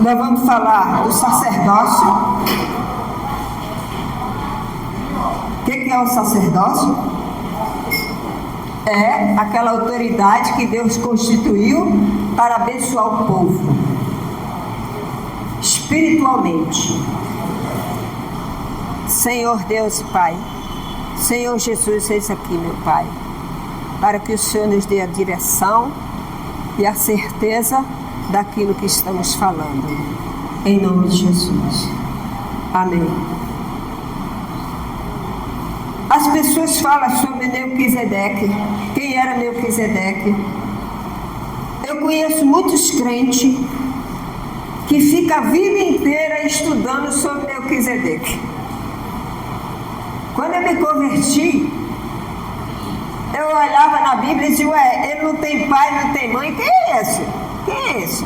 Nós vamos falar do sacerdócio. O que é o sacerdócio? É aquela autoridade que Deus constituiu para abençoar o povo espiritualmente. Senhor Deus e Pai, Senhor Jesus, eis aqui, meu Pai, para que o Senhor nos dê a direção e a certeza daquilo que estamos falando, em nome de Jesus. Amém. As pessoas falam sobre Melquisedeque. Quem era Melquisedeque? Eu conheço muitos crentes que ficam a vida inteira estudando sobre Melquisedeque. Quando eu me converti, eu olhava na Bíblia e dizia, ele não tem pai, não tem mãe, quem é esse? Quem é esse?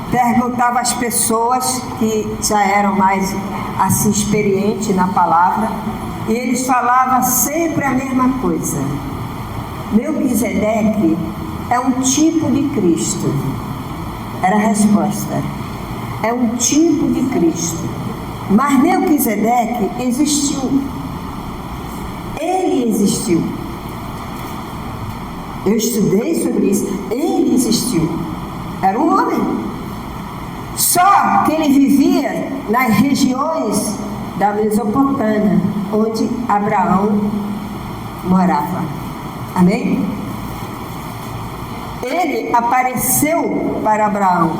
Perguntava às pessoas que já eram mais assim experientes na palavra, e eles falavam sempre a mesma coisa. Melquisedeque é um tipo de Cristo. Era a resposta. É um tipo de Cristo. Mas Melquisedeque existiu. Ele existiu. Eu estudei sobre isso. Ele existiu. Era um homem. Só que ele vivia nas regiões da Mesopotâmia, onde Abraão morava. Amém? Ele apareceu para Abraão,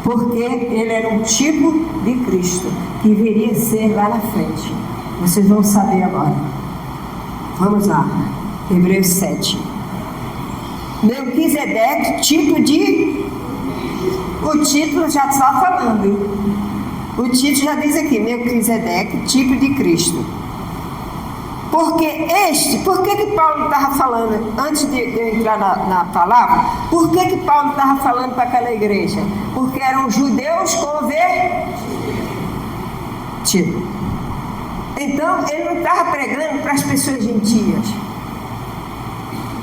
porque ele era um tipo de Cristo que viria ser lá na frente. Vocês vão saber agora. Vamos lá, Hebreus 7. Melquisedeque, tipo de... O título já está falando. O título já diz aqui, Melquisedeque, tipo de Cristo. Porque por que Paulo estava falando, antes de eu entrar na palavra, por que Paulo estava falando para aquela igreja? Porque eram judeus convertidos. Então, ele não estava pregando para as pessoas gentias,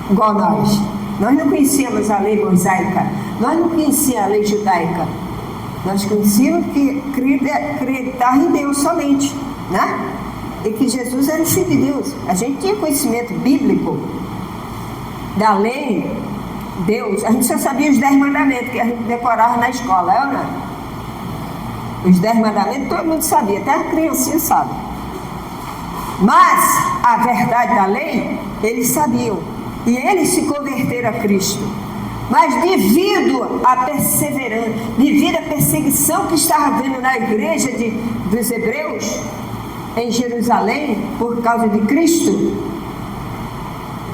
igual nós. Nós não conhecíamos a lei mosaica, nós não conhecíamos a lei judaica. Nós conhecíamos que acreditar em Deus somente, né? E que Jesus era o Filho de Deus. A gente tinha conhecimento bíblico da lei, Deus. A gente só sabia os 10 mandamentos que a gente decorava na escola, é ou não? Os 10 mandamentos todo mundo sabia, até a criancinha sabe. Mas a verdade da lei, eles sabiam. E eles se converteram a Cristo. Mas devido à perseverança, devido à perseguição que estava havendo na igreja dos hebreus, em Jerusalém, por causa de Cristo,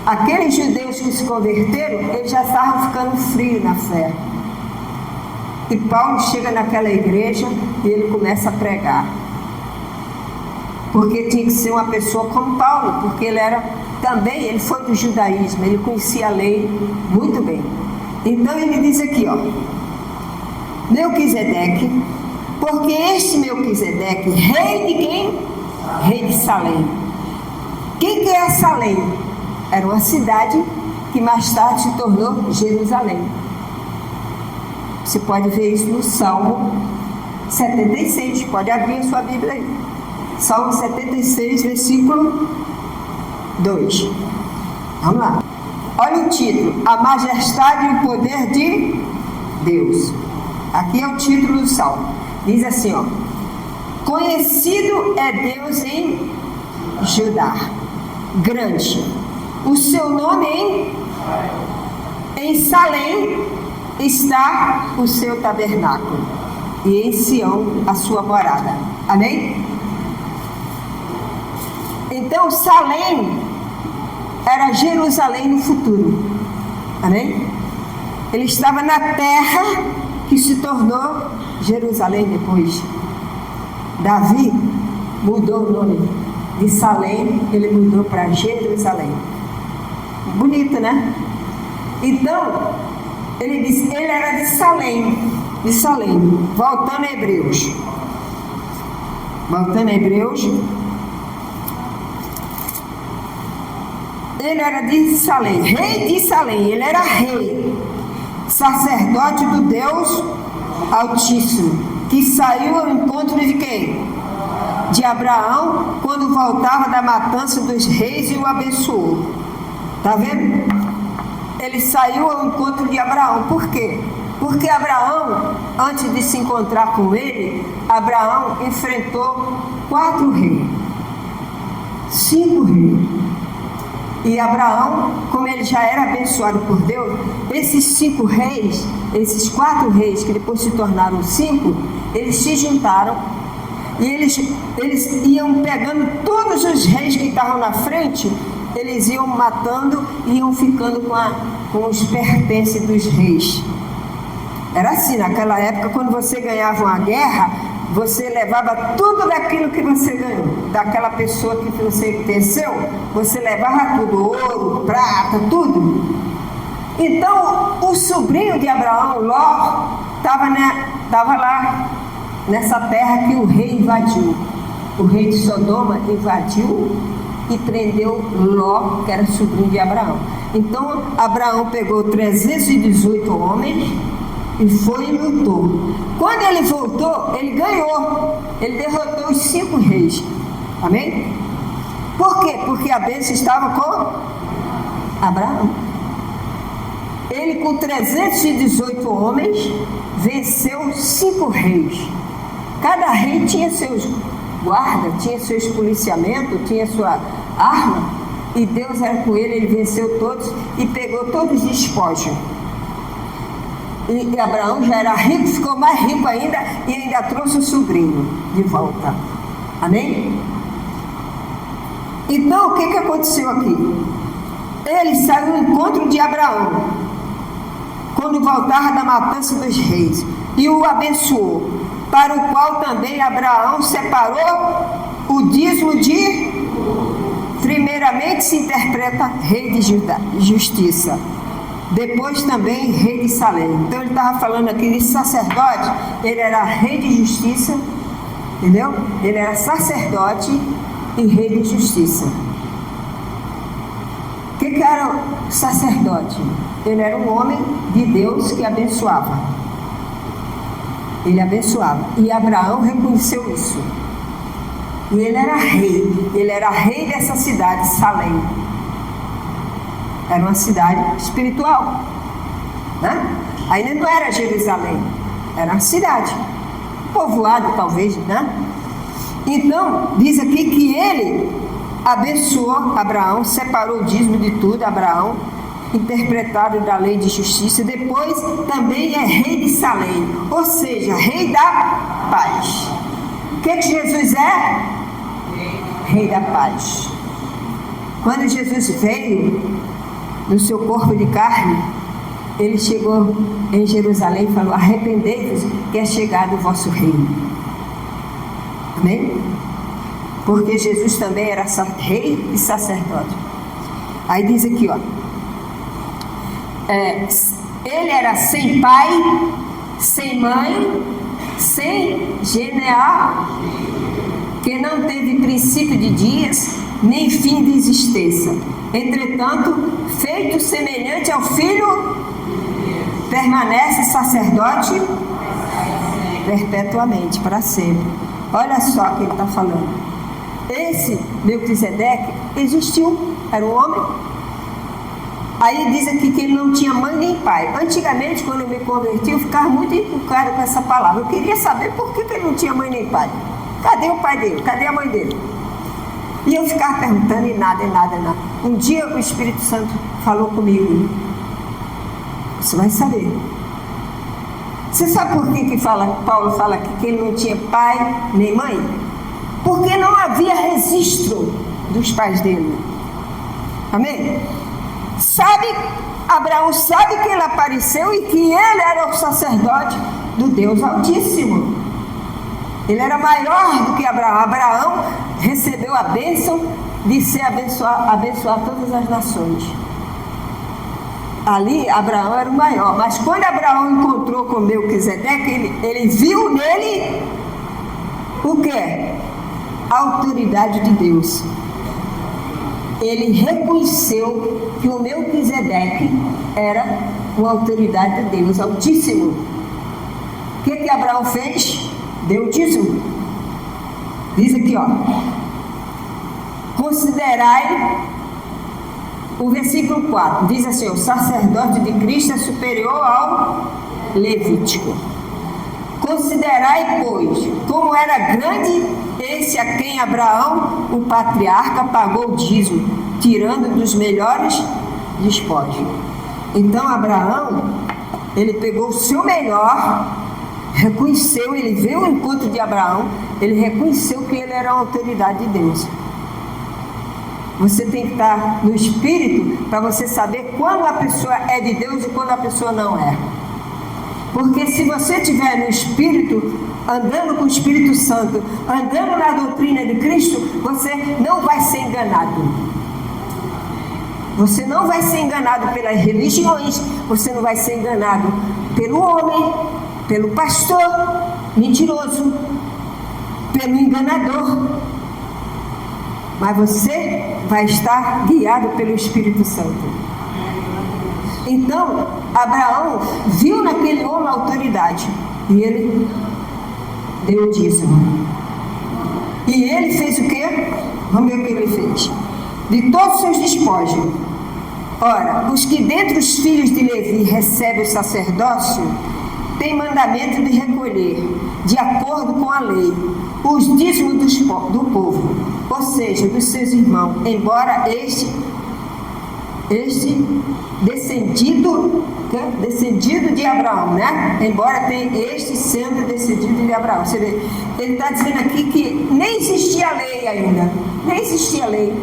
aqueles judeus que se converteram, eles já estavam ficando frios na fé. E Paulo chega naquela igreja e ele começa a pregar. Porque tinha que ser uma pessoa como Paulo, porque ele foi do judaísmo, ele conhecia a lei muito bem. Então ele diz aqui, Melquisedeque, porque este Melquisedeque, rei de quem? Rei de Salém. Quem que é Salém? Era uma cidade que mais tarde se tornou Jerusalém. Você pode ver isso no Salmo 76, pode abrir a sua Bíblia aí. Salmo 76, versículo 2. Vamos lá. Olha o título, a majestade e o poder de Deus. Aqui é o título do Salmo. Diz assim, conhecido é Deus em Judá, grande. O seu nome em Salém está o seu tabernáculo, e em Sião a sua morada. Amém? Então Salém era Jerusalém no futuro. Amém? Ele estava na terra que se tornou Jerusalém depois. Davi mudou o nome de Salém, ele mudou para Jerusalém. Bonito, né? Então, ele disse, ele era de Salém. Voltando a Hebreus. Ele era de Salém, rei de Salém, ele era rei. sacerdote do Deus Altíssimo, que saiu ao encontro de quem? De Abraão, quando voltava da matança dos reis e o abençoou. Está vendo? Ele saiu ao encontro de Abraão. Por quê? Porque Abraão, antes de se encontrar com ele, Abraão enfrentou 4 reis, 5 reis. E Abraão, como ele já era abençoado por Deus, esses 5 reis, esses 4 reis que depois se tornaram 5, eles se juntaram e eles iam pegando todos os reis que estavam na frente, eles iam matando e iam ficando com os pertences dos reis. Era assim, naquela época, quando você ganhava uma guerra, você levava tudo daquilo que você ganhou, daquela pessoa que você venceu, você levava tudo, ouro, prata, tudo. Então, o sobrinho de Abraão, Ló, estava lá, nessa terra que o rei invadiu. O rei de Sodoma invadiu e prendeu Ló, que era sobrinho de Abraão. Então, Abraão pegou 318 homens, e foi e lutou. Quando ele voltou, ele ganhou. Ele derrotou os 5 reis. Amém? Por quê? Porque a bênção estava com Abraão. Ele, com 318 homens, venceu 5 reis. Cada rei tinha seus guardas, tinha seus policiamentos, tinha sua arma. E Deus era com ele, ele venceu todos e pegou todos os despojos. E Abraão já era rico, ficou mais rico ainda e ainda trouxe o sobrinho de volta. Amém? Então, o que aconteceu aqui? Ele saiu ao encontro de Abraão, quando voltava da matança dos reis, e o abençoou, para o qual também Abraão separou o dízimo de... Primeiramente se interpreta rei de justiça. Depois também rei de Salém. Então ele estava falando aqui de sacerdote. Ele era rei de justiça, entendeu? Ele era sacerdote e rei de justiça. O que era o sacerdote? Ele era um homem de Deus que abençoava. Ele abençoava. E Abraão reconheceu isso. E ele era rei. Ele era rei dessa cidade, Salém. Era uma cidade espiritual, né? Ainda não era Jerusalém, era uma cidade, povoado talvez, né? Então, diz aqui que ele abençoou Abraão, separou o dízimo de tudo, Abraão, interpretado da lei de justiça, depois também é rei de Salém, ou seja, rei da paz. O que Jesus é? Rei da paz. Quando Jesus veio no seu corpo de carne, ele chegou em Jerusalém e falou: arrependei-vos, que é chegado o vosso reino. Amém? Porque Jesus também era rei e sacerdote. Aí diz aqui, ó, ele era sem pai, sem mãe, sem genealogia, que não teve princípio de dias, nem fim de existência. Entretanto, feito semelhante ao Filho, permanece sacerdote perpetuamente, para sempre. Olha só o que ele está falando. Esse Melquisedeque existiu, era um homem. Aí diz aqui que ele não tinha mãe nem pai. Antigamente, quando eu me converti, eu ficava muito encucado com essa palavra. Eu queria saber por que ele não tinha mãe nem pai. Cadê o pai dele? Cadê a mãe dele? E eu ficava perguntando e nada. Um dia o Espírito Santo falou comigo: você vai saber. Você sabe por que Paulo fala que ele não tinha pai nem mãe? Porque não havia registro dos pais dele. Amém? Abraão sabe que ele apareceu e que ele era o sacerdote do Deus Altíssimo. Ele era maior do que Abraão. Abraão recebeu a bênção de ser abençoar todas as nações. Ali Abraão era o maior, mas quando Abraão encontrou com Melquisedeque, ele viu nele o quê? A autoridade de Deus. Ele reconheceu que o Melquisedeque era com a autoridade de Deus Altíssimo. O que Abraão fez? Deu o dízimo. Diz aqui, ó. Considerai, o versículo 4, diz assim: o sacerdote de Cristo é superior ao Levítico. Considerai, pois, como era grande esse a quem Abraão, o patriarca, pagou o dízimo, tirando dos melhores despojos. Então Abraão, ele pegou o seu melhor, reconheceu, ele veio ao encontro de Abraão, ele reconheceu que ele era a autoridade de Deus. Você tem que estar no Espírito para você saber quando a pessoa é de Deus e quando a pessoa não é. Porque se você estiver no Espírito, andando com o Espírito Santo, andando na doutrina de Cristo, você não vai ser enganado. Você não vai ser enganado pelas religiões, você não vai ser enganado pelo homem, pelo pastor mentiroso, pelo enganador. Mas você vai estar guiado pelo Espírito Santo. Então, Abraão viu naquele homem a autoridade e ele deu o dízimo. E ele fez o quê? Vamos ver o que ele fez. De todos os seus despojos. Ora, os que dentre os filhos de Levi recebem o sacerdócio, têm mandamento de recolher, de acordo com a lei, os dízimos do povo, ou seja, dos seus irmãos, embora este descendido de Abraão, né? Embora tenha este sendo descendido de Abraão. Você vê, ele está dizendo aqui que nem existia lei ainda, nem existia lei.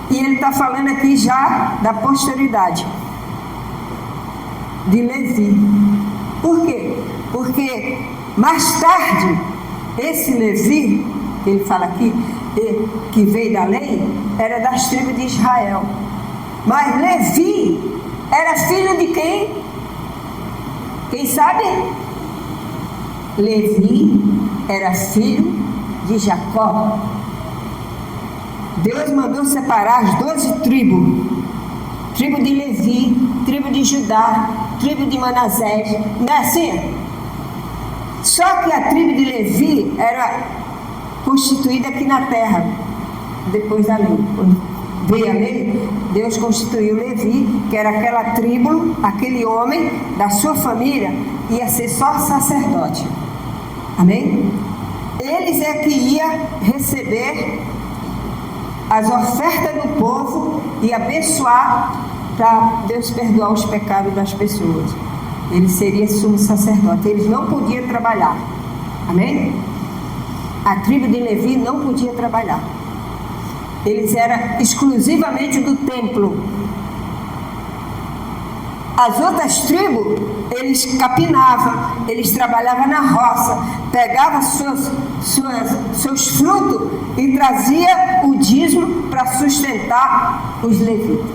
E ele está falando aqui já da posteridade de Levi. Por quê? Porque mais tarde, esse Levi, que ele fala aqui, que veio da lei, era das tribos de Israel. Mas Levi era filho de quem? Quem sabe? Levi era filho de Jacó. Deus mandou separar as 12 tribos. Tribo de Levi, tribo de Judá, tribo de Manassés. Não é assim? Só que a tribo de Levi era constituída aqui na terra, depois da lei. Quando veio a lei, Deus constituiu Levi, que era aquela tribo, aquele homem da sua família, ia ser só sacerdote. Amém? Eles é que ia receber as ofertas do povo e abençoar para Deus perdoar os pecados das pessoas. Ele seria sumo sacerdote. Eles não podiam trabalhar. Amém? A tribo de Levi não podia trabalhar. Eles eram exclusivamente do templo. As outras tribos, eles capinavam, eles trabalhavam na roça, pegavam seus frutos e trazia o dízimo para sustentar os levitas.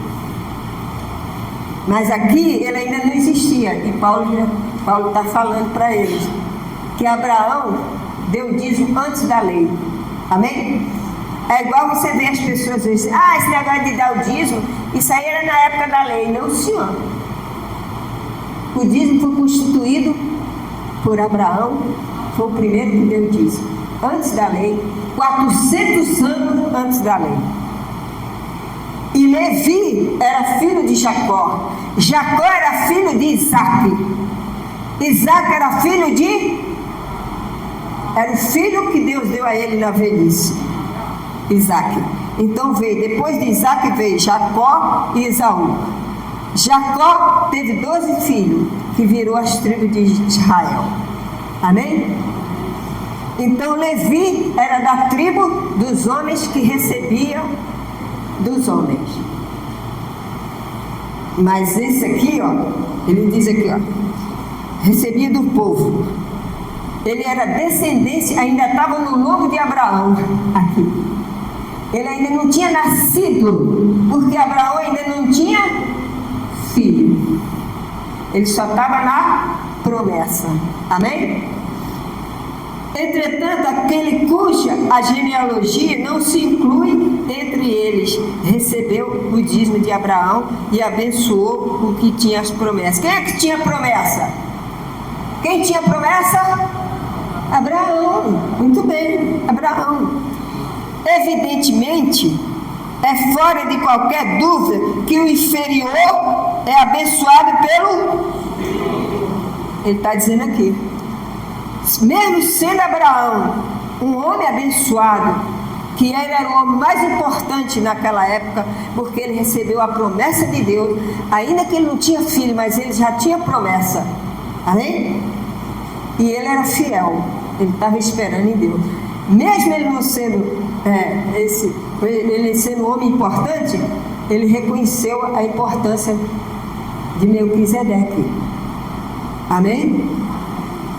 Mas aqui ele ainda não existia, e Paulo está falando para eles que Abraão deu o dízimo antes da lei. Amém? É igual você vê as pessoas dizem: esse negócio de dar o dízimo, isso aí era na época da lei. Não, senhor. O dízimo foi constituído por Abraão, foi o primeiro que deu o dízimo, antes da lei, 400 anos antes da lei. E Levi era filho de Jacó, Jacó era filho de Isaac, Isaac era filho de... era o filho que Deus deu a ele na velhice, Isaac. Então depois de Isaac veio Jacó e Esaú. Jacó teve 12 filhos, que virou as tribos de Israel. Amém? Então Levi era da tribo dos homens que recebiam dos homens. Mas esse aqui, ele diz aqui, recebia do povo. Ele era descendência, ainda estava no lobo de Abraão aqui. Ele ainda não tinha nascido, porque Abraão ainda não tinha filho. Ele só estava na promessa. Amém? Entretanto, aquele cuja a genealogia não se inclui entre eles, recebeu o dízimo de Abraão e abençoou o que tinha as promessas. Quem é que tinha promessa? Quem tinha promessa? Abraão. Muito bem, Abraão. Evidentemente, é fora de qualquer dúvida que o inferior é abençoado pelo... Ele está dizendo aqui, mesmo sendo Abraão um homem abençoado, que ele era o homem mais importante naquela época, porque ele recebeu a promessa de Deus, ainda que ele não tinha filho, mas ele já tinha promessa, amém? E ele era fiel, ele estava esperando em Deus, mesmo ele não sendo ele sendo um homem importante, ele reconheceu a importância de Melquisedeque, amém?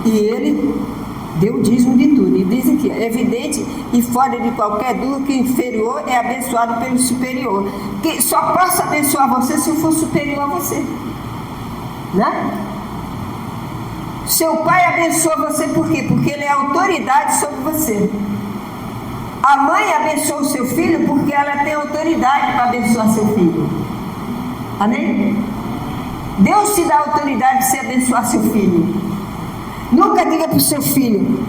E ele deu o dízimo de tudo. E diz aqui, é evidente e fora de qualquer dúvida que o inferior é abençoado pelo superior. Que só posso abençoar você se eu for superior a você, né? Seu pai abençoa você por quê? Porque ele é autoridade sobre você. A mãe abençoa o seu filho porque ela tem autoridade para abençoar seu filho, amém? Deus te dá autoridade de se abençoar seu filho. Nunca diga para o seu filho,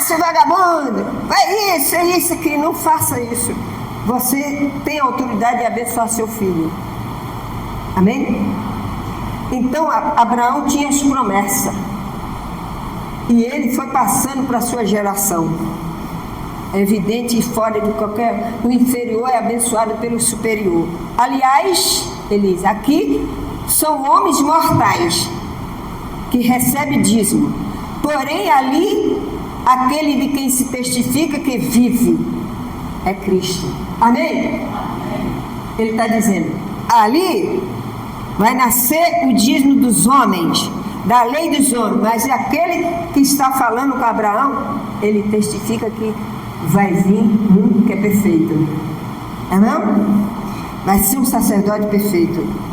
seu vagabundo, é isso aqui, não faça isso. Você tem a autoridade de abençoar seu filho, amém? Então Abraão tinha as promessas, e ele foi passando para a sua geração. É evidente e fora de qualquer... O inferior é abençoado pelo superior. Aliás, ele diz, aqui são homens mortais que recebem dízimo, porém ali aquele de quem se testifica que vive é Cristo, amém? Ele está dizendo, ali vai nascer o dízimo dos homens, da lei dos homens, mas aquele que está falando com Abraão, ele testifica que vai vir um que é perfeito, amém? Vai ser um sacerdote perfeito.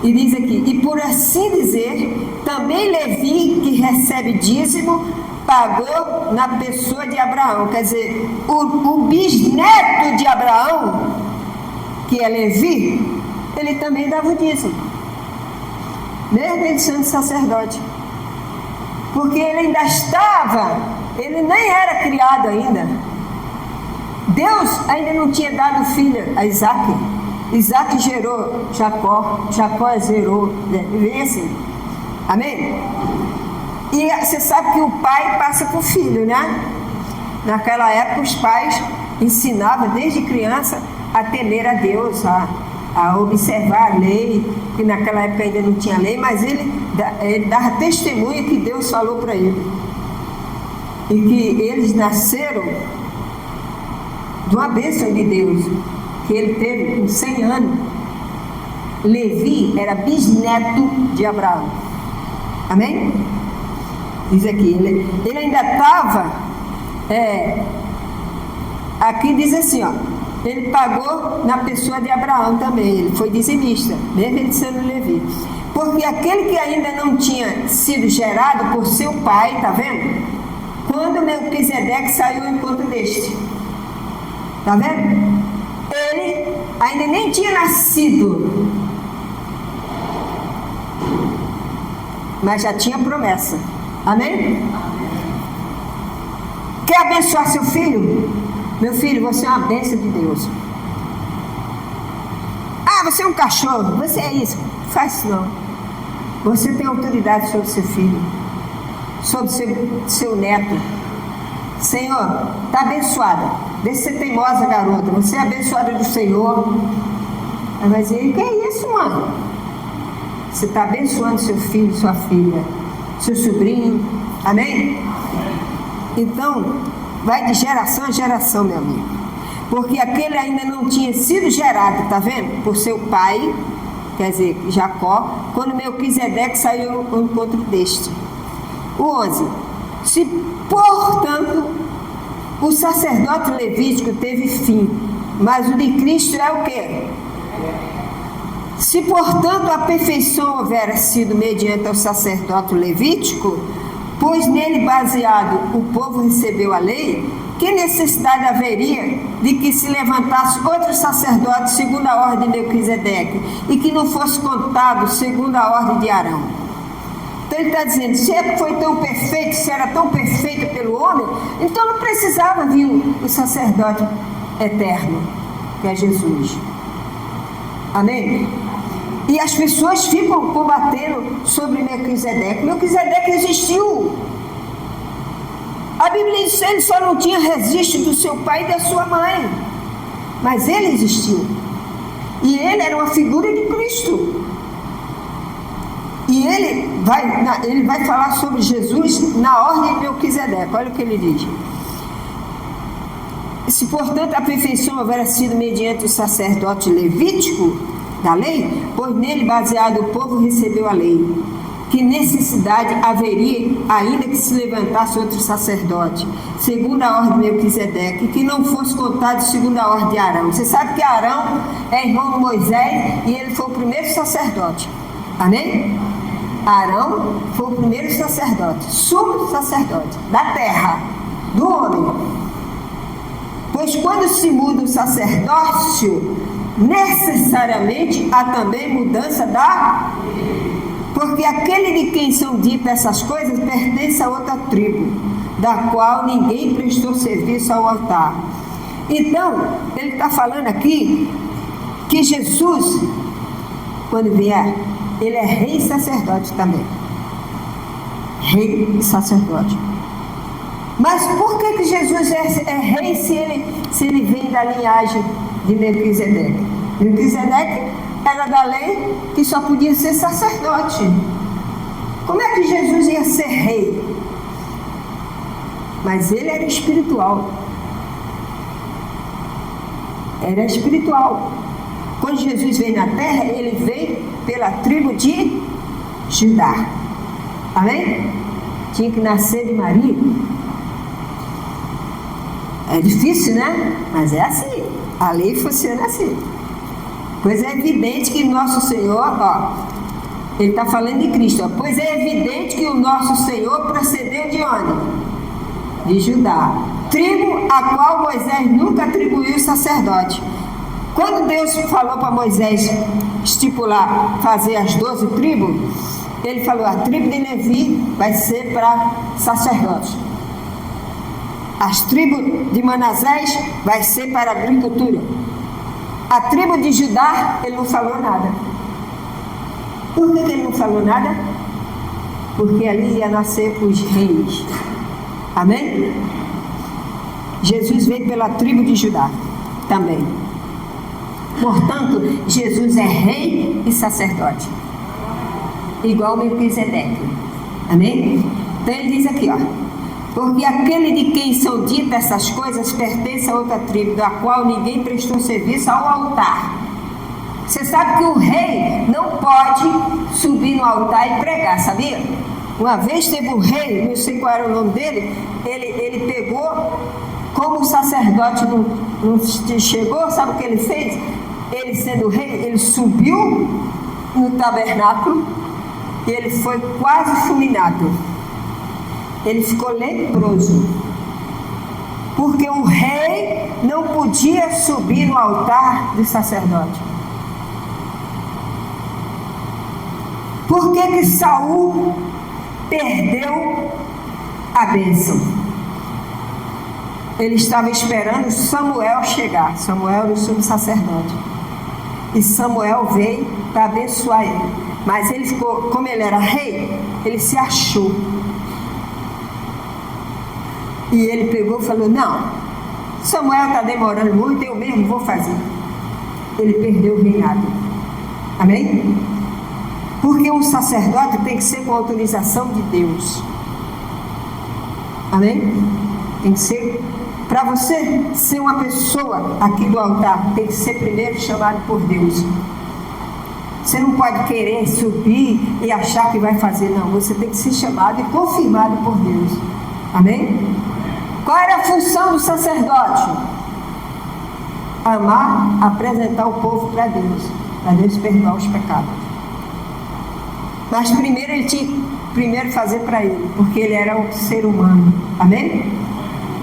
E diz aqui, e por assim dizer, também Levi, que recebe dízimo, pagou na pessoa de Abraão. Quer dizer, o bisneto de Abraão, que é Levi, ele também dava o dízimo, mesmo ele sendo sacerdote, porque ele ainda estava, ele nem era criado ainda. Deus ainda não tinha dado filho a Isaac. Isaac gerou Jacó, Jacó gerou, vem assim, amém? E você sabe que o pai passa para o filho, né? Naquela época os pais ensinavam desde criança a temer a Deus, a observar a lei, que naquela época ainda não tinha lei, mas ele dava testemunha que Deus falou para ele, e que eles nasceram de uma bênção de Deus, que ele teve com 100 anos. Levi era bisneto de Abraão, amém? Diz aqui, ele ainda estava, aqui diz assim, ele pagou na pessoa de Abraão também, ele foi dizimista, mesmo ele sendo Levi, porque aquele que ainda não tinha sido gerado por seu pai, tá vendo? Quando Melquisedeque saiu ao encontro deste, tá vendo? Ele ainda nem tinha nascido, mas já tinha promessa, amém? Quer abençoar seu filho? Meu filho, você é uma bênção de Deus. Você é um cachorro, você é isso. Faz isso não. Você tem autoridade sobre seu filho, sobre seu neto. Senhor, está abençoada. Deixa ser teimosa, garota. Você é abençoada do Senhor. Ela vai dizer, que é isso, mano? Você está abençoando seu filho, sua filha, seu sobrinho. Amém? Então, vai de geração a geração, meu amigo. Porque aquele ainda não tinha sido gerado, tá vendo? Por seu pai, quer dizer, Jacó, quando Melquisedeque saiu ao encontro deste. O 11. Se, portanto, o sacerdote levítico teve fim, mas o de Cristo é o quê? Se, portanto, a perfeição houvera sido mediante o sacerdote levítico, pois nele baseado o povo recebeu a lei, que necessidade haveria de que se levantasse outro sacerdote segundo a ordem de Melquisedeque e que não fosse contado segundo a ordem de Arão? Então ele está dizendo, se foi tão perfeito, se era tão perfeito pelo homem, então não precisava vir o sacerdote eterno, que é Jesus. Amém? E as pessoas ficam combatendo sobre Melquisedeque. Melquisedeque existiu. A Bíblia diz que ele só não tinha registro do seu pai e da sua mãe, mas ele existiu. E ele era uma figura de Cristo. E ele vai falar sobre Jesus na ordem de Melquisedeque. Olha o que ele diz. Se, portanto, a perfeição houvera sido mediante o sacerdote levítico da lei, pois nele baseado o povo recebeu a lei, que necessidade haveria ainda que se levantasse outro sacerdote, segundo a ordem de Melquisedeque, que não fosse contado segundo a ordem de Arão. Você sabe que Arão é irmão de Moisés e ele foi o primeiro sacerdote. Amém? Arão foi o primeiro sacerdote, sumo sacerdote da terra, do homem. Pois quando se muda o sacerdócio, necessariamente há também mudança da... Porque aquele de quem são ditas essas coisas pertence a outra tribo, da qual ninguém prestou serviço ao altar. Então, ele está falando aqui que Jesus, quando vier, ele é rei e sacerdote também. Rei e sacerdote. Mas por que Jesus é rei se ele vem da linhagem de Melquisedeque? Melquisedeque era da lei que só podia ser sacerdote. Como é que Jesus ia ser rei? Mas ele era espiritual. Era espiritual. Quando Jesus veio na terra, ele veio pela tribo de Judá. Amém? Tinha que nascer de Maria. É difícil, né? Mas é assim. A lei funciona assim. Pois é evidente que nosso Senhor, ele está falando de Cristo, pois é evidente que o nosso Senhor procedeu de onde? De Judá, tribo a qual Moisés nunca atribuiu sacerdote. Quando Deus falou para Moisés estipular, fazer as 12 tribos, ele falou, a tribo de Levi vai ser para sacerdote. As tribos de Manassés vai ser para agricultura. A tribo de Judá, ele não falou nada. Por que ele não falou nada? Porque ali ia nascer os reis. Amém? Jesus veio pela tribo de Judá também. Portanto, Jesus é rei e sacerdote. Igual Melquisedeque. Amém? Então ele diz aqui, porque aquele de quem são ditas essas coisas pertence a outra tribo, da qual ninguém prestou serviço ao altar. Você sabe que o rei não pode subir no altar e pregar, sabia? Uma vez teve um rei, não sei qual era o nome dele, ele pegou, como o sacerdote não chegou, sabe o que ele fez? Ele sendo rei, ele subiu no tabernáculo e ele foi quase fulminado. Ele ficou leproso, porque o rei não podia subir no altar do sacerdote. Por que Saul perdeu a bênção? Ele estava esperando Samuel chegar. Samuel era o sumo sacerdote. E Samuel veio para abençoar ele. Mas ele ficou, como ele era rei, ele se achou. E ele pegou e falou, não, Samuel está demorando muito, eu mesmo vou fazer. Ele perdeu o reinado. Amém? Porque um sacerdote tem que ser com autorização de Deus. Amém? Tem que ser, para você ser uma pessoa aqui do altar, tem que ser primeiro chamado por Deus. Você não pode querer subir e achar que vai fazer, não. Você tem que ser chamado e confirmado por Deus. Amém? Qual era a função do sacerdote? Amar, apresentar o povo para Deus perdoar os pecados. Mas primeiro ele tinha que fazer para ele, porque ele era um ser humano. Amém?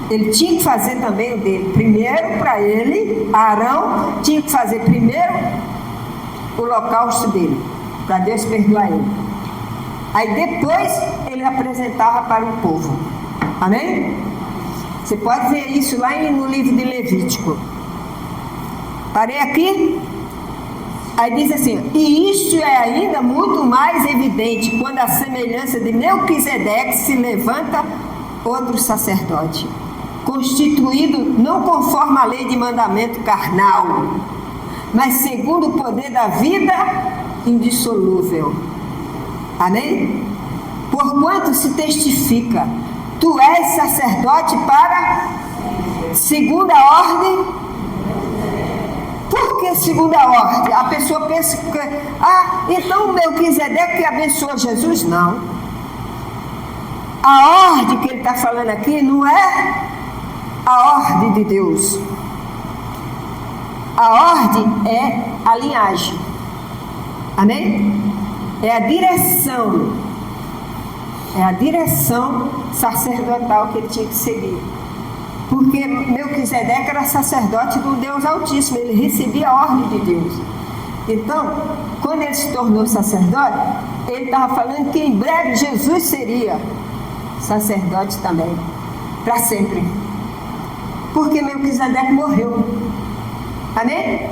Ele tinha que fazer também o dele. Primeiro para ele, Arão tinha que fazer primeiro o holocausto dele, para Deus perdoar ele. Aí depois ele apresentava para o povo. Amém? Você pode ver isso lá no livro de Levítico. Parei aqui. Aí diz assim: e isto é ainda muito mais evidente quando a semelhança de Melquisedeque se levanta outro sacerdote, constituído não conforme a lei de mandamento carnal, mas segundo o poder da vida indissolúvel. Amém? Porquanto se testifica: tu és sacerdote para segunda ordem. Por que segunda ordem? A pessoa pensa que, então o Melquisedeque que abençoou Jesus? Não. A ordem que ele está falando aqui não é a ordem de Deus. A ordem é a linhagem. Amém? É a direção. É a direção sacerdotal que ele tinha que seguir. Porque Melquisedeque era sacerdote do Deus Altíssimo, ele recebia a ordem de Deus. Então, quando ele se tornou sacerdote, ele estava falando que em breve Jesus seria sacerdote também, para sempre. Porque Melquisedeque morreu. Amém?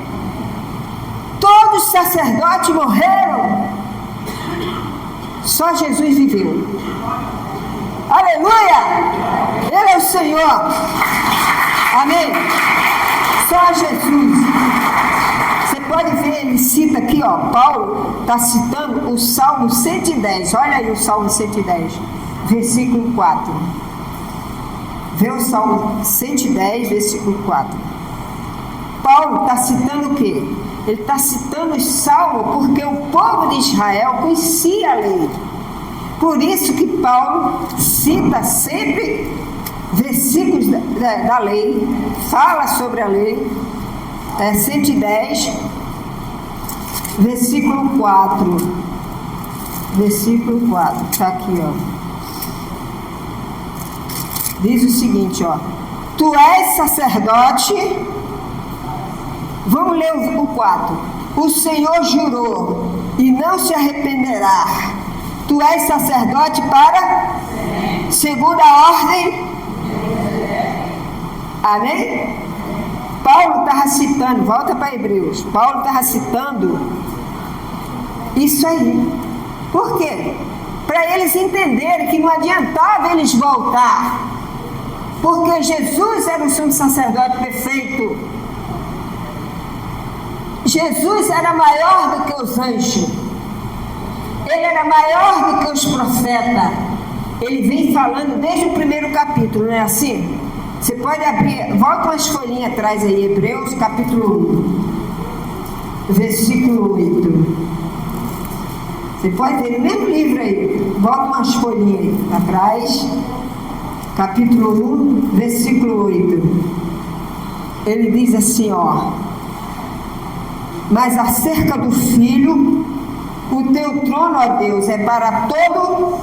Todos os sacerdotes morreram, só Jesus viveu. Aleluia! Ele é o Senhor. Amém? Só Jesus. Você pode ver, ele cita aqui, Paulo está citando o Salmo 110. Olha aí o Salmo 110, versículo 4. Vê o Salmo 110, versículo 4. Paulo está citando o quê? Ele está citando os salmos porque o povo de Israel conhecia a lei. Por isso que Paulo cita sempre versículos da lei, fala sobre a lei. 110, versículo 4. Versículo 4, está aqui, Diz o seguinte, tu és sacerdote. Vamos ler o 4. O Senhor jurou e não se arrependerá. Tu és sacerdote para segunda ordem. Amém? Paulo estava citando, volta para Hebreus. Paulo estava citando isso aí. Por quê? Para eles entenderem que não adiantava eles voltar. Porque Jesus era o sumo sacerdote perfeito. Jesus era maior do que os anjos. Ele era maior do que os profetas. Ele vem falando desde o primeiro capítulo, não é assim? Você pode abrir, volta umas folhinhas atrás aí, Hebreus capítulo 1, versículo 8. Você pode ver no mesmo livro aí, volta umas folhinhas aí atrás, capítulo 1, versículo 8. Ele diz assim, mas acerca do Filho, o teu trono, ó Deus, é para todo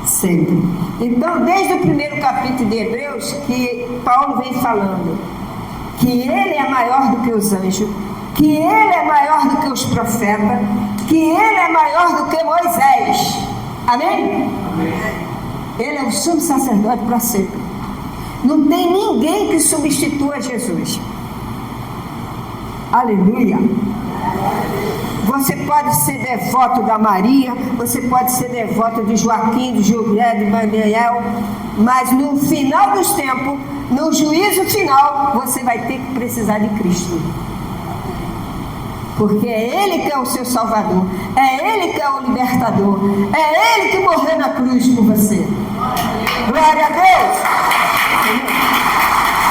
sempre. Então, desde o primeiro capítulo de Hebreus, que Paulo vem falando que ele é maior do que os anjos, que ele é maior do que os profetas, que ele é maior do que Moisés. Amém? Ele é o sumo sacerdote para sempre. Não tem ninguém que substitua Jesus. Aleluia. Você pode ser devoto da Maria, você pode ser devoto de Joaquim, de José, de Daniel, mas no final dos tempos, no juízo final, você vai ter que precisar de Cristo. Porque é Ele que é o seu Salvador, é Ele que é o libertador, é Ele que morreu na cruz por você. Glória a Deus!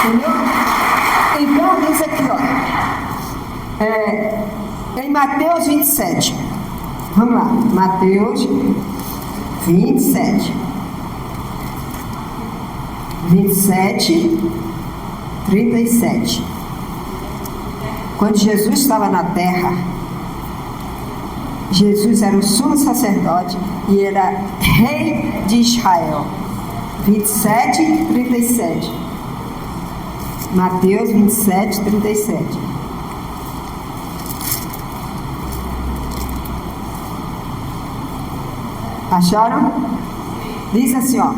Entendeu? Então diz aqui, em Mateus 27. Vamos lá, Mateus 27. 27, 37. Quando Jesus estava na terra, Jesus era o sumo sacerdote e era rei de Israel. 27, 37. Mateus 27, 37. Acharam? Diz assim, ó.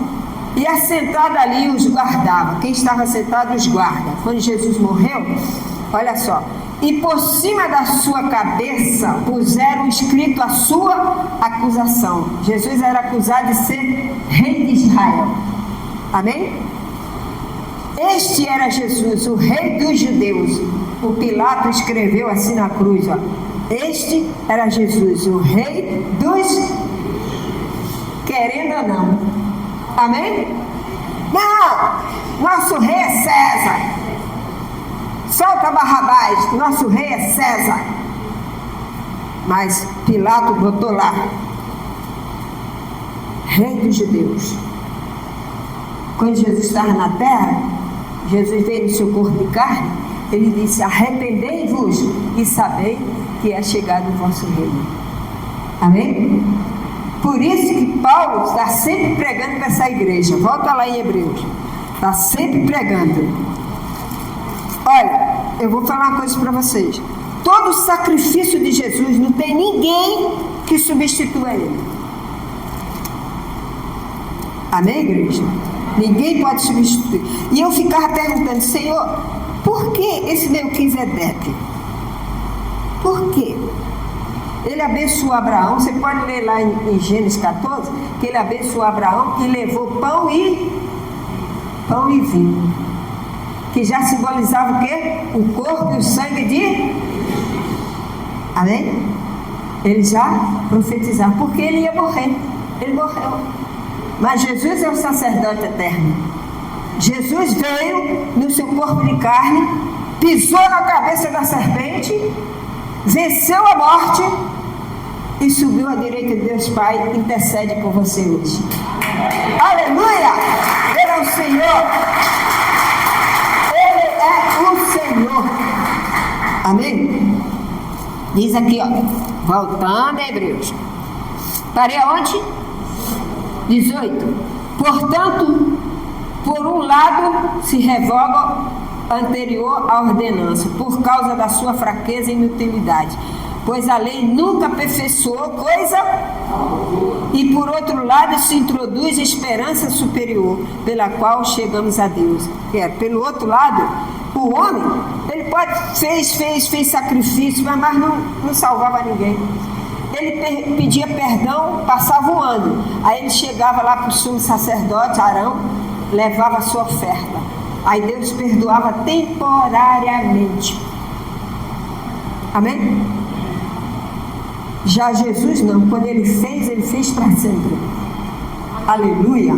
E assentado ali os guardava. Quem estava sentado os guarda. Quando Jesus morreu, olha só. E por cima da sua cabeça puseram escrito a sua acusação. Jesus era acusado de ser rei de Israel. Amém? Este era Jesus, o rei dos judeus. O Pilato escreveu assim na cruz, ó. Este era Jesus, o rei dos... Querendo ou não. Amém? Não! Nosso rei é César. Solta Barrabás, nosso rei é César. Mas Pilato botou lá, rei dos judeus. Quando Jesus estava na terra, Jesus veio no seu corpo de carne, ele disse: arrependei-vos e sabei que é chegado o vosso reino. Amém? Por isso que Paulo está sempre pregando para essa igreja. Volta lá em Hebreus. Está sempre pregando. Olha, eu vou falar uma coisa para vocês. Todo o sacrifício de Jesus, não tem ninguém que substitua ele. Amém, igreja? Ninguém pode substituir. E eu ficava perguntando: Senhor, por que esse Melquisedeque? Por quê? Ele abençoou Abraão. Você pode ler lá em Gênesis 14, que ele abençoou Abraão e levou pão e vinho, que já simbolizava o quê? O corpo e o sangue de... Amém? Ele já profetizava, porque ele ia morrer. Ele morreu. Mas Jesus é o sacerdote eterno. Jesus veio no seu corpo de carne, pisou na cabeça da serpente, venceu a morte e subiu à direita de Deus Pai, intercede por você hoje. Aleluia! Ele é o Senhor. Ele é o Senhor. Amém? Diz aqui, ó, voltando a Hebreus. Parei aonde? 18. Portanto, por um lado se revoga anterior à ordenança, por causa da sua fraqueza e inutilidade, pois a lei nunca aperfeiçoou coisa, e por outro lado se introduz a esperança superior, pela qual chegamos a Deus. Pelo outro lado, o homem, ele fez sacrifício, mas não salvava ninguém. Ele pedia perdão, passava um ano, aí ele chegava lá para o sumo sacerdote Arão, levava a sua oferta, aí Deus perdoava temporariamente. Amém? Já Jesus não, quando ele fez para sempre. Aleluia,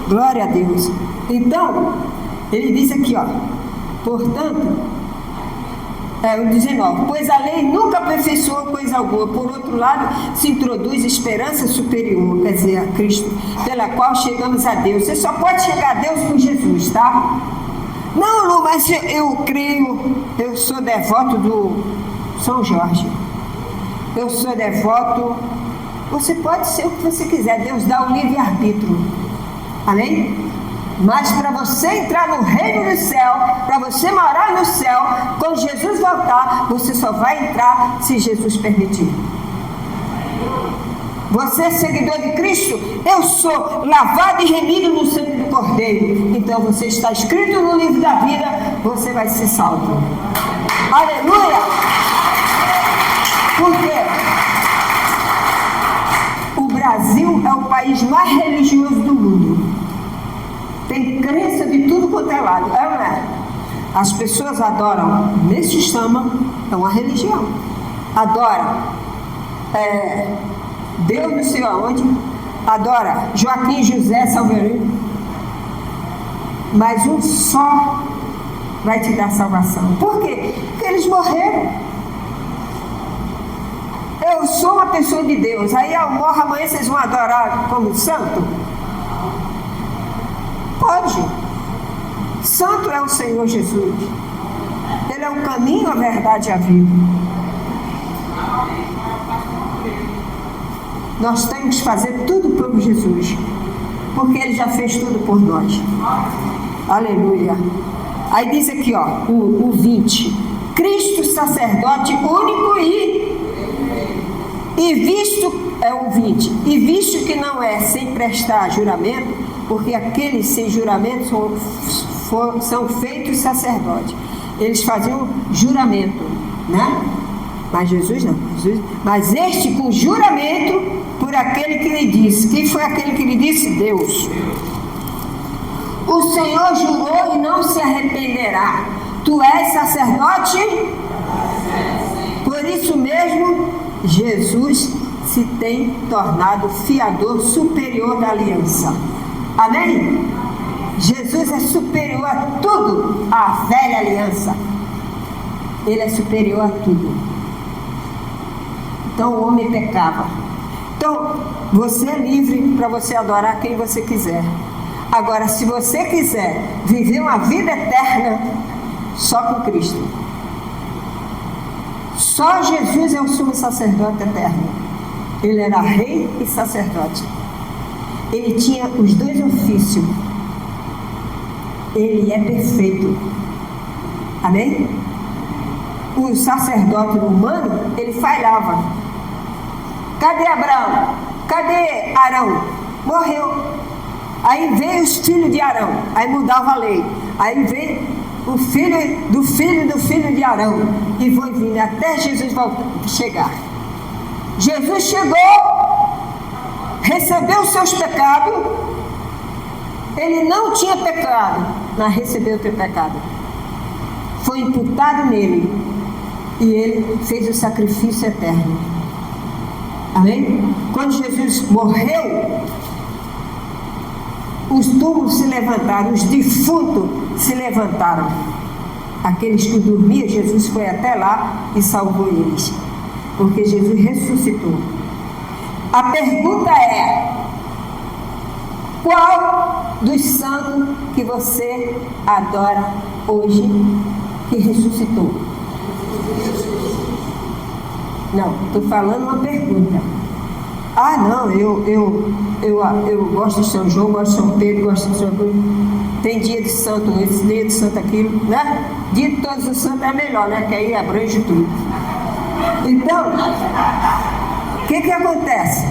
glória a Deus. Então ele diz aqui, ó, portanto, o 19, pois a lei nunca aperfeiçoou coisa alguma, por outro lado se introduz esperança superior, quer dizer, a Cristo, pela qual chegamos a Deus. Você só pode chegar a Deus com Jesus, tá? Não, Lu, mas eu creio, eu sou devoto do São Jorge, eu sou devoto. Você pode ser o que você quiser, Deus dá o livre-arbítrio. Amém? Mas para você entrar no reino do céu, para você morar no céu, quando Jesus voltar, você só vai entrar se Jesus permitir. Você é seguidor de Cristo? Eu sou lavado e remido no sangue do Cordeiro. Então você está escrito no livro da vida, você vai ser salvo. Aleluia! Por quê? O Brasil é o país mais religioso do mundo. Tem crença de tudo quanto é lado, é ou não é? As pessoas adoram nesse chama, é uma religião. Adora Deus não sei aonde, adora Joaquim José Salveiro, mas um só vai te dar salvação. Por quê? Porque eles morreram. Eu sou uma pessoa de Deus, aí eu morro amanhã, vocês vão adorar como santo? Pode. Santo é o Senhor Jesus. Ele é o caminho, a verdade e a vida. nós temos que fazer tudo por Jesus, porque Ele já fez tudo por nós. Aleluia. Aí diz aqui, ó, o 20: Cristo sacerdote único e visto, é o 20, e visto que não é sem prestar juramento, porque aqueles sem juramento são feitos sacerdotes. Eles faziam juramento, né? Mas Jesus não. Mas este com juramento por aquele que lhe disse. Quem foi aquele que lhe disse? Deus. O Senhor jurou e não se arrependerá. Tu és sacerdote? Por isso mesmo, Jesus se tem tornado fiador superior da aliança. Amém? Jesus é superior a tudo, à velha aliança. Ele é superior a tudo. Então o homem pecava. Então você é livre para você adorar quem você quiser. Agora, se você quiser viver uma vida eterna, só com Cristo. Só Jesus é o sumo sacerdote eterno. Ele era rei e sacerdote. Ele tinha os dois ofícios. Ele é perfeito. Amém? O sacerdote humano, ele falhava. Cadê Abraão? Cadê Arão? Morreu. Aí veio os filhos de Arão. Aí mudava a lei. Aí veio o filho do filho de Arão. E foi vindo até Jesus chegar. Jesus chegou, recebeu os seus pecados. Ele não tinha pecado, mas recebeu o teu pecado. Foi imputado nele. E ele fez o sacrifício eterno. Amém? Quando Jesus morreu, os túmulos se levantaram, os defuntos se levantaram. Aqueles que dormiam, Jesus foi até lá e salvou eles. Porque Jesus ressuscitou. A pergunta é: qual dos santos que você adora hoje que ressuscitou? Não, estou falando uma pergunta. Ah, não, eu gosto de São João, gosto de São Pedro, gosto de São Pedro. Tem dia de santo esse, dia de santo aquilo, né? Dia de todos os santos é melhor, né? Que aí abrange tudo. Então, o que acontece?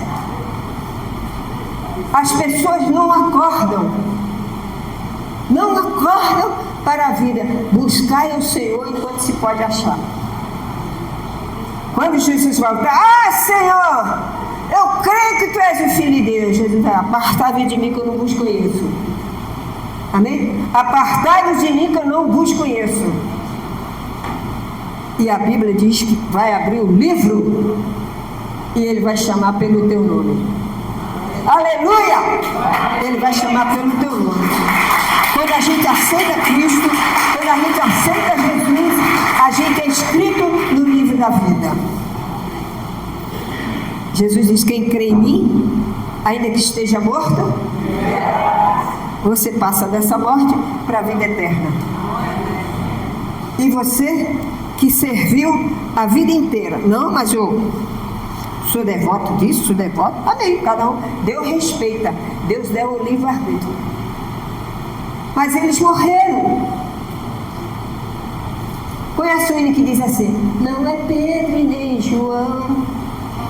As pessoas não acordam para a vida. Buscai o Senhor enquanto se pode achar. Quando Jesus voltar: Senhor, eu creio que Tu és o Filho de Deus. Jesus vai: apartai-vos de mim que eu não vos conheço. Amém? Apartai-vos de mim que eu não vos conheço. E a Bíblia diz que vai abrir o livro e Ele vai chamar pelo teu nome. Aleluia! Ele vai chamar pelo teu nome. Quando a gente aceita Cristo, quando a gente aceita Jesus, a gente é escrito no livro da vida. Jesus diz: quem crê em mim, ainda que esteja morto, você passa dessa morte para a vida eterna. E você que serviu a vida inteira: não, mas eu sou devoto disso, sou devoto. Amém, cada um. Deus respeita, Deus deu o livre-arbítrio. Mas eles morreram. Conhece o hino que diz assim: não é Pedro e nem João,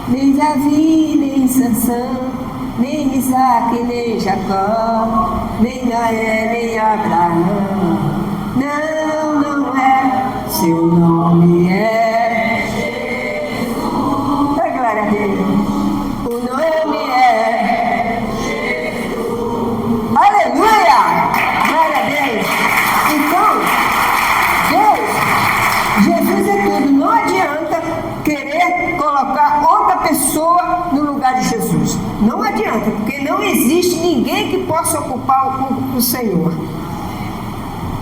nem Davi, nem Sansão, nem Isaac, nem Jacó, nem Noé, nem Abraão. Não, não é. Seu nome é Jesus. É glória a Deus. O nome é Jesus. Aleluia! Glória a Deus. Então, Jesus é tudo. Não adianta querer colocar outra pessoa no lugar de Jesus. Não adianta, porque não existe ninguém que possa ocupar o Senhor.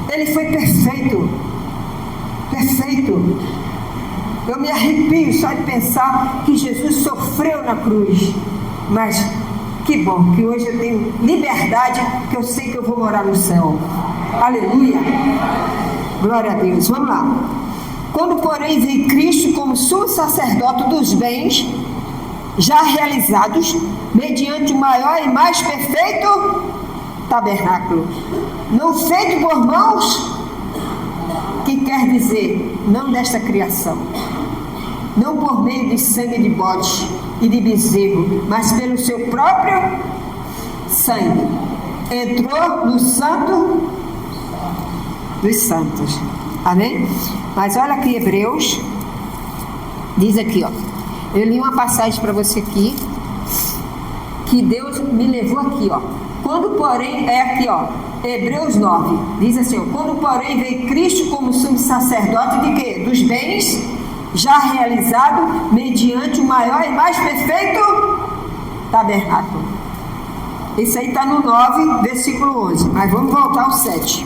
Ele foi perfeito. Perfeito. Eu me arrepio só de pensar que Jesus sofreu na cruz. Mas que bom que hoje eu tenho liberdade, que eu sei que eu vou morar no céu. Aleluia. Glória a Deus. Vamos lá. Quando, porém, veio Cristo como sumo sacerdote dos bens, já realizados mediante o maior e mais perfeito tabernáculo, não feito por mãos, que quer dizer, não desta criação, não por meio de sangue de bode e de bezerro, mas pelo seu próprio sangue, entrou no santo dos santos. Amém? Mas olha aqui, Hebreus diz aqui, ó, eu li uma passagem para você aqui, que Deus me levou aqui, ó. Quando porém, é aqui, ó, Hebreus 9, diz assim, ó, quando porém veio Cristo como sumo sacerdote de quê? Dos bens já realizado mediante o maior e mais perfeito tabernáculo. Isso aí está no 9, versículo 11, mas vamos voltar ao 7.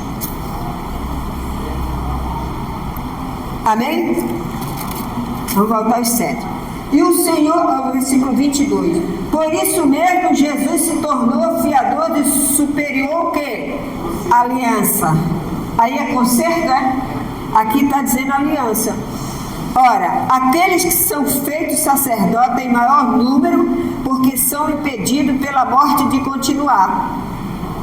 Amém? Vamos voltar ao 7. E o Senhor, versículo 22, por isso mesmo Jesus se tornou fiador de superior que? Aliança. Aí é conserto, né? Aqui está dizendo aliança. Ora, aqueles que são feitos sacerdotes em maior número, porque são impedidos pela morte de continuar.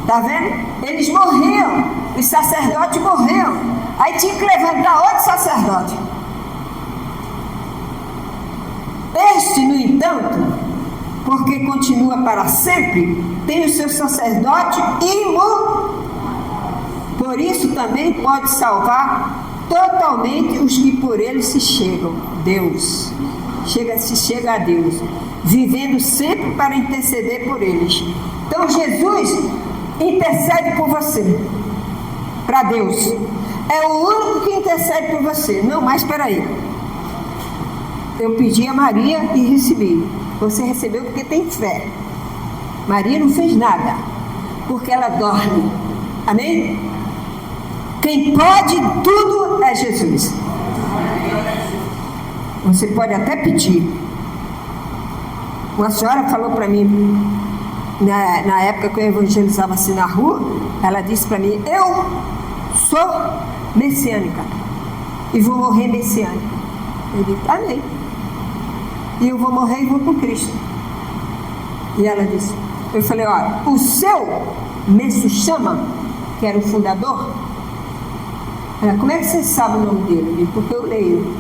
Está vendo? Eles morriam, os sacerdotes morriam. Aí tinha que levantar outro sacerdote. Este, no entanto, porque continua para sempre, tem o seu sacerdote por isso também pode salvar totalmente os que por ele se chegam. Deus. Se chega a Deus. Vivendo sempre para interceder por eles. Então Jesus intercede por você. Para Deus. É o único que intercede por você. Não, mas espera aí. Eu pedi a Maria e recebi. Você recebeu porque tem fé. Maria não fez nada, porque ela dorme. Amém? Quem pode tudo é Jesus. Você pode até pedir. Uma senhora falou para mim, na época que eu evangelizava assim na rua, ela disse para mim, eu sou messiânica e vou morrer messiânica. Eu disse, amém. E eu vou morrer e vou com Cristo. E ela disse, eu falei, olha, o seu Messuchama, que era o fundador, ela, como é que você sabe o nome dele? Eu disse, porque eu leio.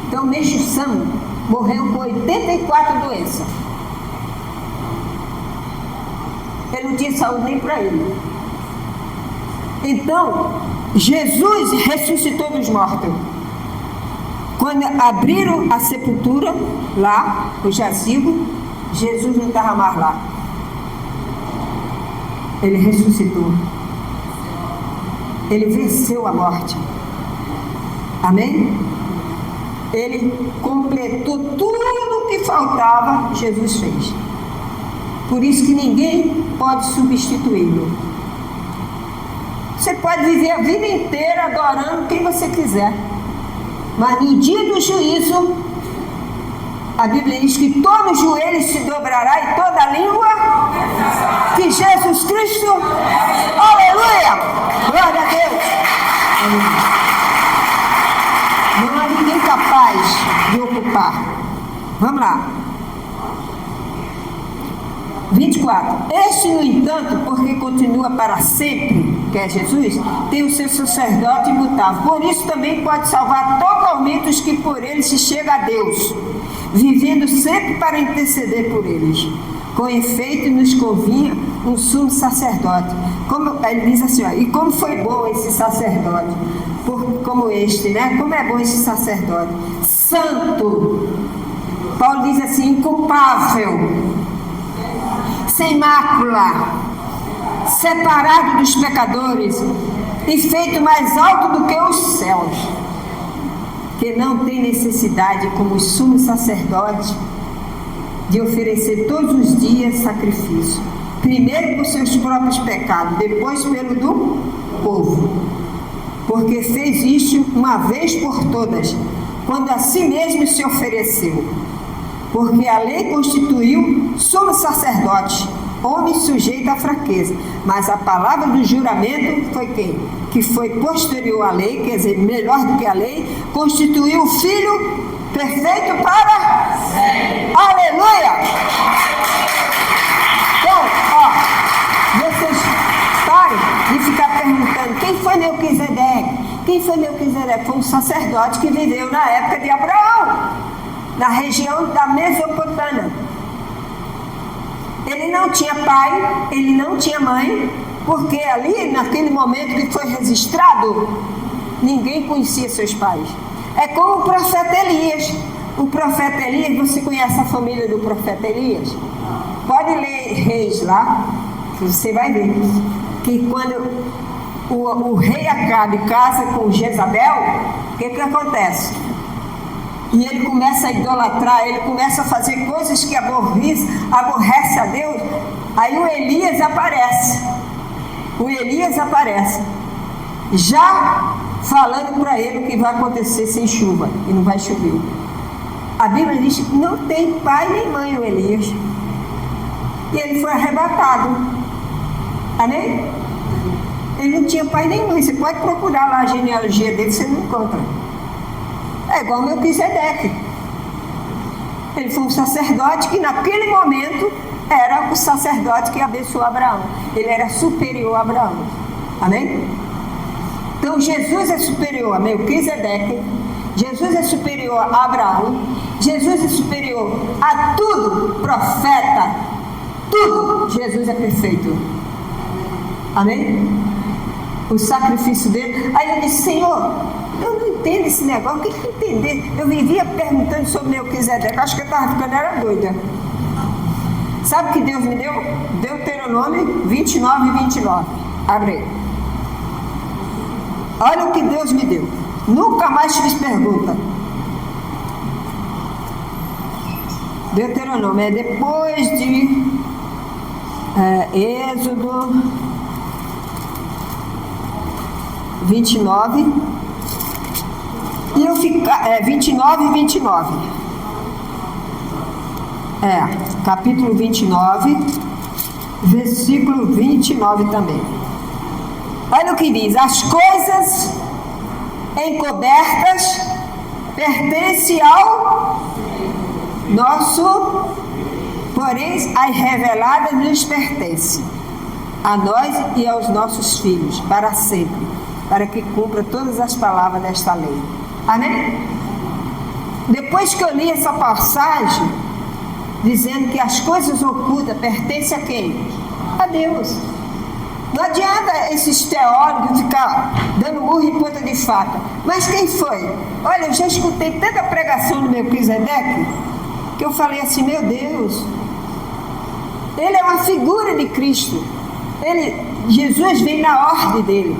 Então, Messuchama morreu com 84 doenças. Ele não tinha saúde nem para ele. Então, Jesus ressuscitou dos mortos. Quando abriram a sepultura, lá, o jazigo, Jesus não estava mais lá. Ele ressuscitou. Ele venceu a morte. Amém? Ele completou tudo o que faltava, Jesus fez. Por isso que ninguém pode substituí-lo. Você pode viver a vida inteira adorando quem você quiser. Mas no dia do juízo, a Bíblia diz que todo joelho se dobrará e toda língua que Jesus Cristo, aleluia, glória a Deus. Não há ninguém capaz de ocupar. Vamos lá. 24. Este, no entanto, porque continua para sempre, que é Jesus, tem o seu sacerdote imutável. Por isso também pode salvar totalmente os que por ele se chega a Deus, vivendo sempre para interceder por eles. Com efeito, nos convinha um sumo sacerdote. Como, ele diz assim, ó, e como foi bom esse sacerdote, como este, né? Como é bom esse sacerdote. Santo. Paulo diz assim, inculpável, sem mácula, separado dos pecadores e feito mais alto do que os céus, que não tem necessidade, como os sumos sacerdotes, de oferecer todos os dias sacrifício, primeiro por seus próprios pecados, depois pelo do povo, porque fez isto uma vez por todas, quando a si mesmo se ofereceu. Porque a lei constituiu sumo sacerdote, homem sujeito à fraqueza. Mas a palavra do juramento foi quem? Que foi posterior à lei, quer dizer, melhor do que a lei, constituiu o Filho Perfeito para? Sim. Aleluia! Então, vocês parem de ficar perguntando quem foi Melquisedeque? Quem foi Melquisedeque? Foi um sacerdote que viveu na época de Abraão, na região da Mesopotâmia. Ele não tinha pai, ele não tinha mãe, porque ali, naquele momento que foi registrado, ninguém conhecia seus pais. É como o profeta Elias. O profeta Elias, você conhece a família do profeta Elias? Pode ler Reis lá, que você vai ver que quando o rei Acabe casa com Jezabel, o que acontece? E ele começa a idolatrar, ele começa a fazer coisas que aborrece a Deus. Aí o Elias aparece. O Elias aparece, já falando para ele o que vai acontecer sem chuva, e não vai chover. A Bíblia diz que não tem pai nem mãe o Elias. E ele foi arrebatado. Amém? Ele não tinha pai nem mãe. Você pode procurar lá a genealogia dele, você não encontra. É igual Melquisedeque. Ele foi um sacerdote que naquele momento era o sacerdote que abençoou Abraão. Ele era superior a Abraão. Amém? Então Jesus é superior a Melquisedeque. Jesus é superior a Abraão. Jesus é superior a tudo, profeta. Tudo. Jesus é perfeito. Amém? O sacrifício dele. Aí eu disse, Senhor, eu não entendo esse negócio. O que é entender? Eu vivia perguntando sobre Melquisedeque. Acho que eu estava ficando era doida. Sabe o que Deus me deu? Deuteronômio 29 e 29. Abre aí. Olha o que Deus me deu. Nunca mais fiz pergunta. Deuteronômio é depois de Êxodo 29 e eu ficar 29 e 29. Capítulo 29, versículo 29 também. Olha o que diz: as coisas encobertas pertencem ao nosso, porém as reveladas nos pertencem a nós e aos nossos filhos para sempre, para que cumpra todas as palavras desta lei. Amém? Depois que eu li essa passagem dizendo que as coisas ocultas pertencem a quem? A Deus. Não adianta esses teólogos ficar dando murro em ponta de faca. Mas quem foi? Olha, eu já escutei tanta pregação no Melquisedeque que eu falei assim, meu Deus, ele é uma figura de Cristo. Jesus vem na ordem dele,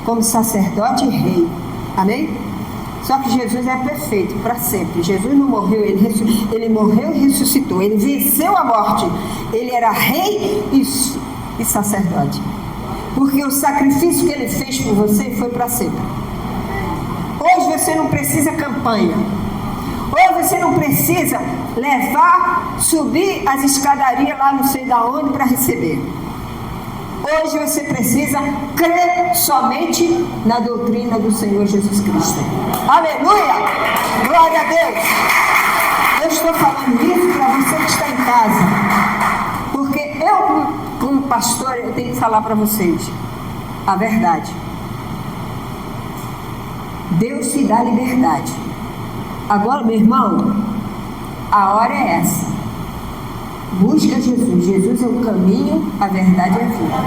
como sacerdote e rei. Amém? Só que Jesus é perfeito para sempre. Jesus não morreu, ele morreu e ressuscitou. Ele venceu a morte. Ele era rei e sacerdote. Porque o sacrifício que ele fez por você foi para sempre. Hoje você não precisa campanha. Hoje você não precisa subir as escadarias lá não sei da onde para receber. Hoje você precisa crer somente na doutrina do Senhor Jesus Cristo. Aleluia! Glória a Deus! Eu estou falando isso para você que está em casa. Porque eu, como pastor, eu tenho que falar para vocês a verdade. Deus te dá liberdade. Agora, meu irmão, a hora é essa. Busca Jesus. Jesus é o caminho, a verdade e a vida.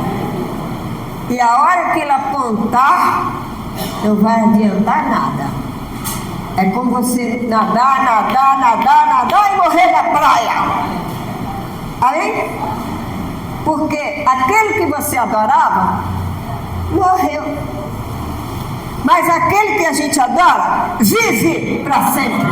E a hora que ele apontar, não vai adiantar nada. É como você nadar e morrer na praia. Amém? Porque aquele que você adorava, morreu. Mas aquele que a gente adora, vive para sempre.